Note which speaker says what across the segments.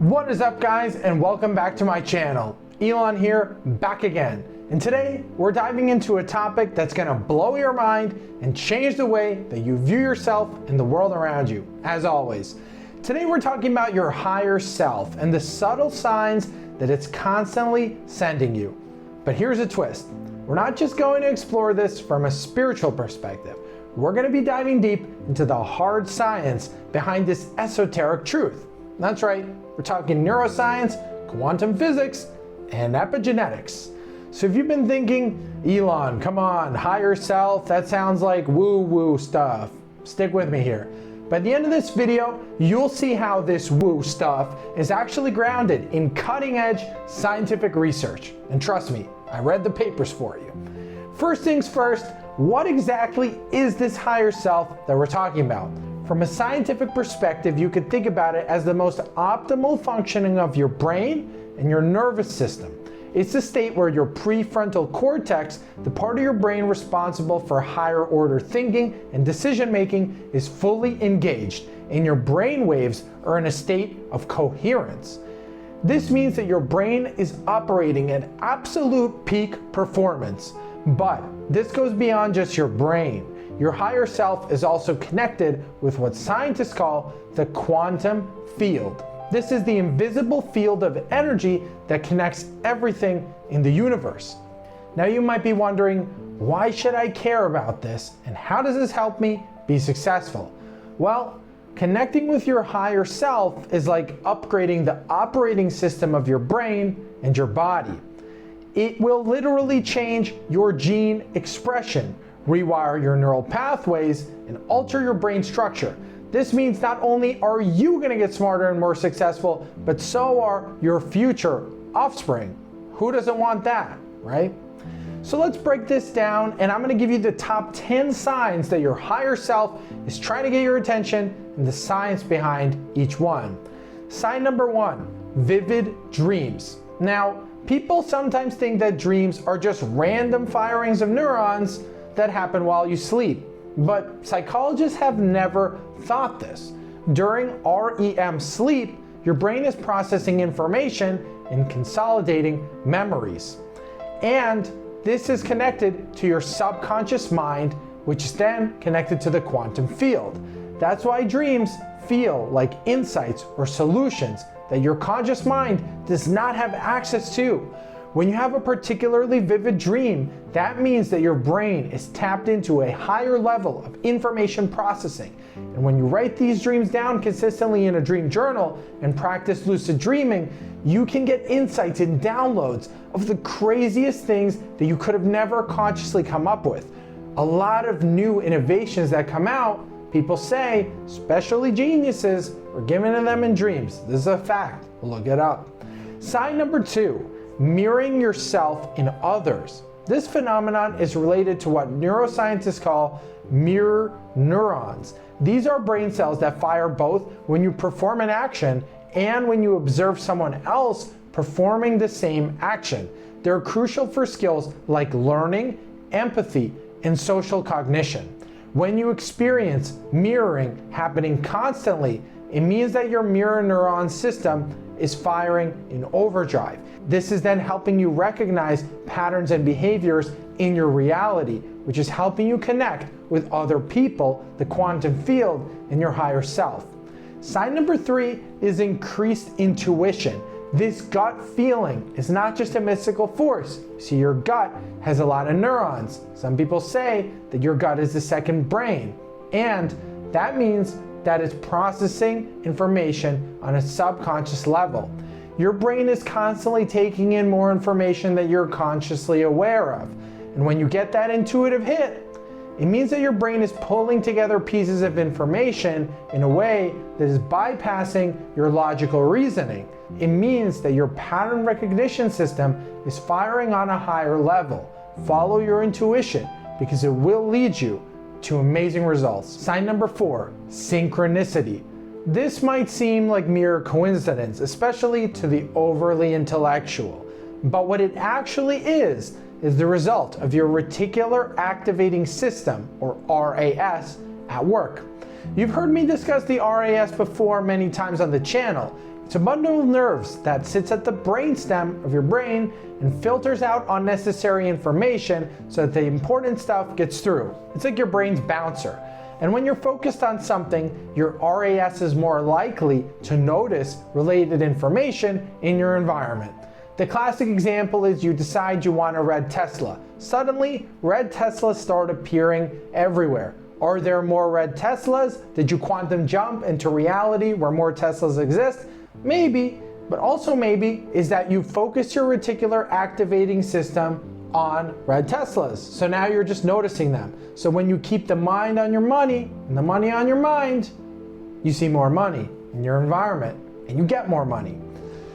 Speaker 1: What is up, guys, and welcome back to my channel. Elon here, back again. And today we're diving into a topic that's gonna blow your mind and change the way that you view yourself and the world around you, as always. Today we're talking about your higher self and the subtle signs that it's constantly sending you. But here's a twist. We're not just going to explore this from a spiritual perspective. We're gonna be diving deep into the hard science behind this esoteric truth. That's right, we're talking neuroscience, quantum physics, and epigenetics. So if you've been thinking, Elon, come on, higher self, that sounds like woo-woo stuff. Stick with me here. By the end of this video, you'll see how this woo stuff is actually grounded in cutting-edge scientific research. And trust me, I read the papers for you. First things first, what exactly is this higher self that we're talking about? From a scientific perspective, you could think about it as the most optimal functioning of your brain and your nervous system. It's the state where your prefrontal cortex, the part of your brain responsible for higher order thinking and decision making, is fully engaged, and your brain waves are in a state of coherence. This means that your brain is operating at absolute peak performance. But this goes beyond just your brain. Your higher self is also connected with what scientists call the quantum field. This is the invisible field of energy that connects everything in the universe. Now you might be wondering, why should I care about this and how does this help me be successful? Well, connecting with your higher self is like upgrading the operating system of your brain and your body. It will literally change your gene expression, rewire your neural pathways, and alter your brain structure. This means not only are you going to get smarter and more successful, but so are your future offspring. Who doesn't want that, right? So let's break this down, and I'm going to give you the top 10 signs that your higher self is trying to get your attention and the science behind each one. Sign number 1, vivid dreams. Now, people sometimes think that dreams are just random firings of neurons that happen while you sleep, but psychologists have never thought this. During REM sleep, your brain is processing information and consolidating memories. And this is connected to your subconscious mind, which is then connected to the quantum field. That's why dreams feel like insights or solutions that your conscious mind does not have access to. When you have a particularly vivid dream, that means that your brain is tapped into a higher level of information processing. And when you write these dreams down consistently in a dream journal and practice lucid dreaming, you can get insights and downloads of the craziest things that you could have never consciously come up with. A lot of new innovations that come out, people say, especially geniuses, are given to them in dreams. This is a fact. Look it up. Sign number 2. Mirroring yourself in others. This phenomenon is related to what neuroscientists call mirror neurons. These are brain cells that fire both when you perform an action and when you observe someone else performing the same action. They're crucial for skills like learning, empathy, and social cognition. When you experience mirroring happening constantly, it means that your mirror neuron system is firing in overdrive. This is then helping you recognize patterns and behaviors in your reality, which is helping you connect with other people, the quantum field, and your higher self. Sign number 3 is increased intuition. This gut feeling is not just a mystical force. See, your gut has a lot of neurons. Some people say that your gut is the second brain, and that means that it's processing information on a subconscious level. Your brain is constantly taking in more information that you're consciously aware of. And when you get that intuitive hit, it means that your brain is pulling together pieces of information in a way that is bypassing your logical reasoning. It means that your pattern recognition system is firing on a higher level. Follow your intuition because it will lead you to amazing results. Sign number 4, synchronicity. This might seem like mere coincidence, especially to the overly intellectual. But what it actually is the result of your reticular activating system, or RAS, at work. You've heard me discuss the RAS before many times on the channel. It's a bundle of nerves that sits at the brainstem of your brain and filters out unnecessary information so that the important stuff gets through. It's like your brain's bouncer. And when you're focused on something, your RAS is more likely to notice related information in your environment. The classic example is you decide you want a red Tesla. Suddenly, red Teslas start appearing everywhere. Are there more red Teslas? Did you quantum jump into reality where more Teslas exist? Maybe, but also maybe is that you focus your reticular activating system on red Teslas. So now you're just noticing them. So when you keep the mind on your money and the money on your mind, you see more money in your environment and you get more money.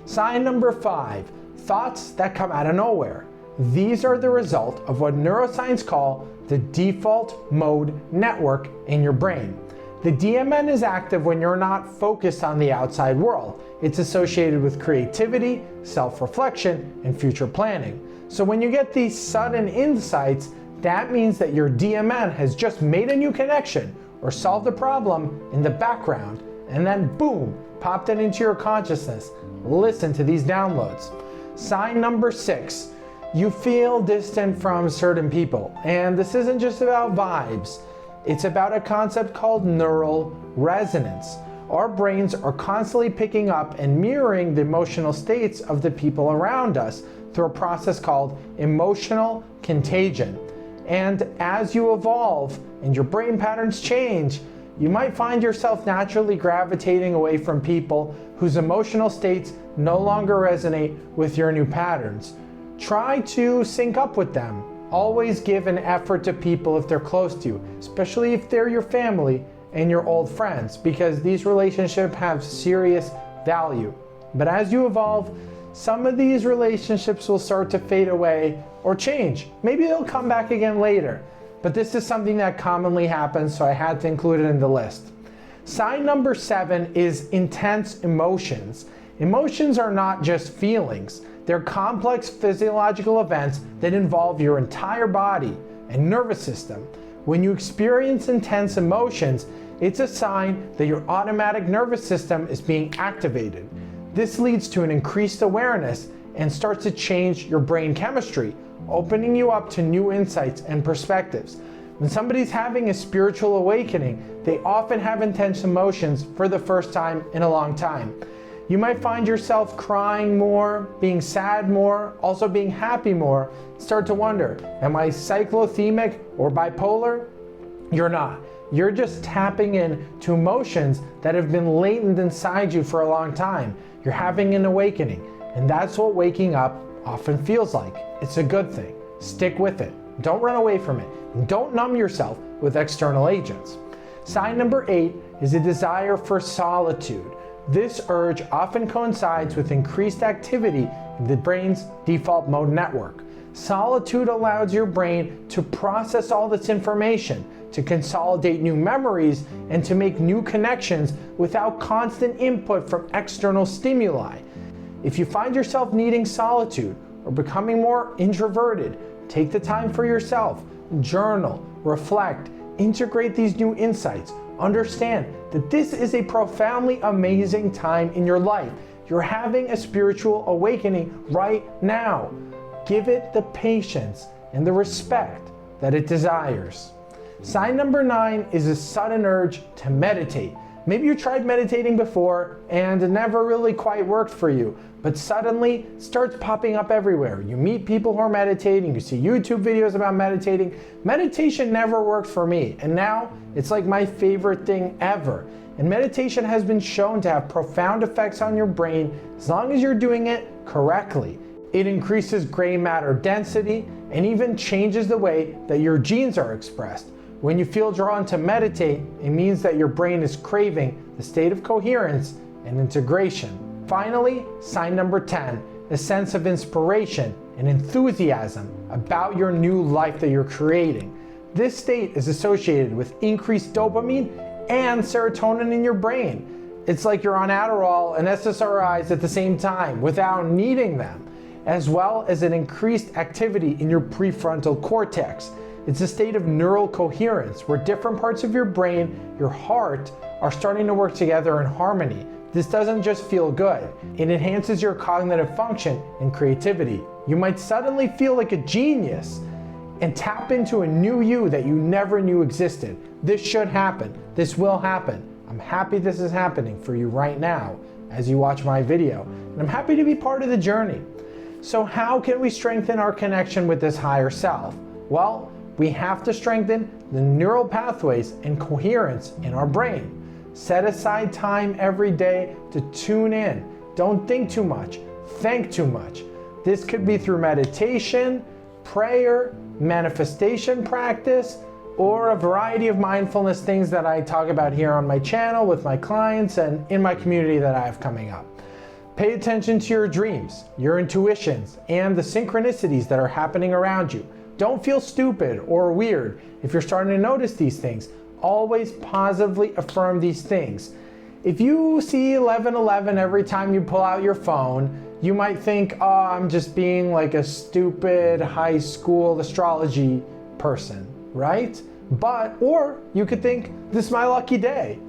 Speaker 1: Sign number 5, thoughts that come out of nowhere. These are the result of what neuroscience call the default mode network in your brain. The DMN is active when you're not focused on the outside world. It's associated with creativity, self-reflection, and future planning. So when you get these sudden insights, that means that your DMN has just made a new connection or solved a problem in the background, and then boom, popped it into your consciousness. Listen to these downloads. Sign number 6, you feel distant from certain people. And this isn't just about vibes. It's about a concept called neural resonance. Our brains are constantly picking up and mirroring the emotional states of the people around us through a process called emotional contagion. And as you evolve and your brain patterns change, you might find yourself naturally gravitating away from people whose emotional states no longer resonate with your new patterns. Try to sync up with them. Always give an effort to people if they're close to you, especially if they're your family and your old friends, because these relationships have serious value. But as you evolve, some of these relationships will start to fade away or change. Maybe they'll come back again later. But this is something that commonly happens, so I had to include it in the list. Sign number 7 is intense emotions. Emotions are not just feelings. They're complex physiological events that involve your entire body and nervous system. When you experience intense emotions, it's a sign that your automatic nervous system is being activated. This leads to an increased awareness and starts to change your brain chemistry, opening you up to new insights and perspectives. When somebody's having a spiritual awakening, they often have intense emotions for the first time in a long time. You might find yourself crying more, being sad more, also being happy more. Start to wonder, am I cyclothemic or bipolar? You're not. You're just tapping in to emotions that have been latent inside you for a long time. You're having an awakening, and that's what waking up often feels like. It's a good thing. Stick with it. Don't run away from it. And don't numb yourself with external agents. Sign number 8 is a desire for solitude. This urge often coincides with increased activity in the brain's default mode network. Solitude allows your brain to process all this information, to consolidate new memories, and to make new connections without constant input from external stimuli. If you find yourself needing solitude or becoming more introverted, take the time for yourself, journal, reflect, integrate these new insights. Understand that this is a profoundly amazing time in your life. You're having a spiritual awakening right now. Give it the patience and the respect that it desires. Sign number 9 is a sudden urge to meditate. Maybe you tried meditating before and it never really quite worked for you, but suddenly it starts popping up everywhere. You meet people who are meditating, you see YouTube videos about meditating. Meditation never worked for me, and now it's like my favorite thing ever. And meditation has been shown to have profound effects on your brain as long as you're doing it correctly. It increases gray matter density and even changes the way that your genes are expressed. When you feel drawn to meditate, it means that your brain is craving the state of coherence and integration. Finally, sign number 10, a sense of inspiration and enthusiasm about your new life that you're creating. This state is associated with increased dopamine and serotonin in your brain. It's like you're on Adderall and SSRIs at the same time without needing them, as well as an increased activity in your prefrontal cortex. It's a state of neural coherence where different parts of your brain, your heart, are starting to work together in harmony. This doesn't just feel good. It enhances your cognitive function and creativity. You might suddenly feel like a genius and tap into a new you that you never knew existed. This should happen. This will happen. I'm happy this is happening for you right now as you watch my video. And I'm happy to be part of the journey. So how can we strengthen our connection with this higher self? Well, we have to strengthen the neural pathways and coherence in our brain. Set aside time every day to tune in. Don't think too much, think too much. This could be through meditation, prayer, manifestation practice, or a variety of mindfulness things that I talk about here on my channel with my clients and in my community that I have coming up. Pay attention to your dreams, your intuitions, and the synchronicities that are happening around you. Don't feel stupid or weird if you're starting to notice these things. Always positively affirm these things. If you see 1111 every time you pull out your phone, you might think, oh, I'm just being like a stupid high school astrology person, right? Or you could think, this is my lucky day.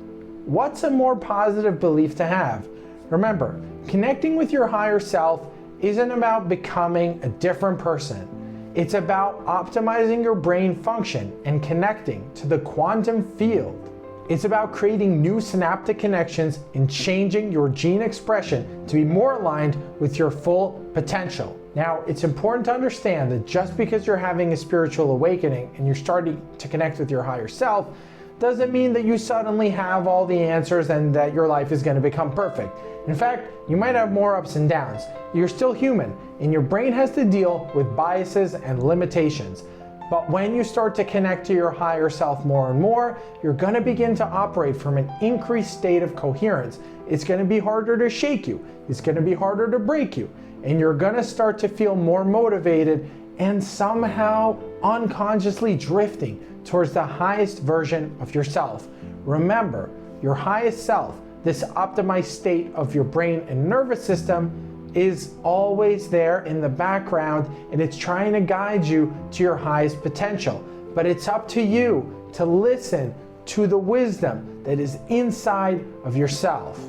Speaker 1: What's a more positive belief to have? Remember, connecting with your higher self isn't about becoming a different person. It's about optimizing your brain function and connecting to the quantum field. It's about creating new synaptic connections and changing your gene expression to be more aligned with your full potential. Now, it's important to understand that just because you're having a spiritual awakening and you're starting to connect with your higher self, doesn't mean that you suddenly have all the answers and that your life is going to become perfect. In fact, you might have more ups and downs. You're still human, and your brain has to deal with biases and limitations. But when you start to connect to your higher self more and more, you're going to begin to operate from an increased state of coherence. It's going to be harder to shake you. It's going to be harder to break you. And you're going to start to feel more motivated and somehow unconsciously drifting towards the highest version of yourself. Remember, your highest self, this optimized state of your brain and nervous system, is always there in the background, and it's trying to guide you to your highest potential. But it's up to you to listen to the wisdom that is inside of yourself.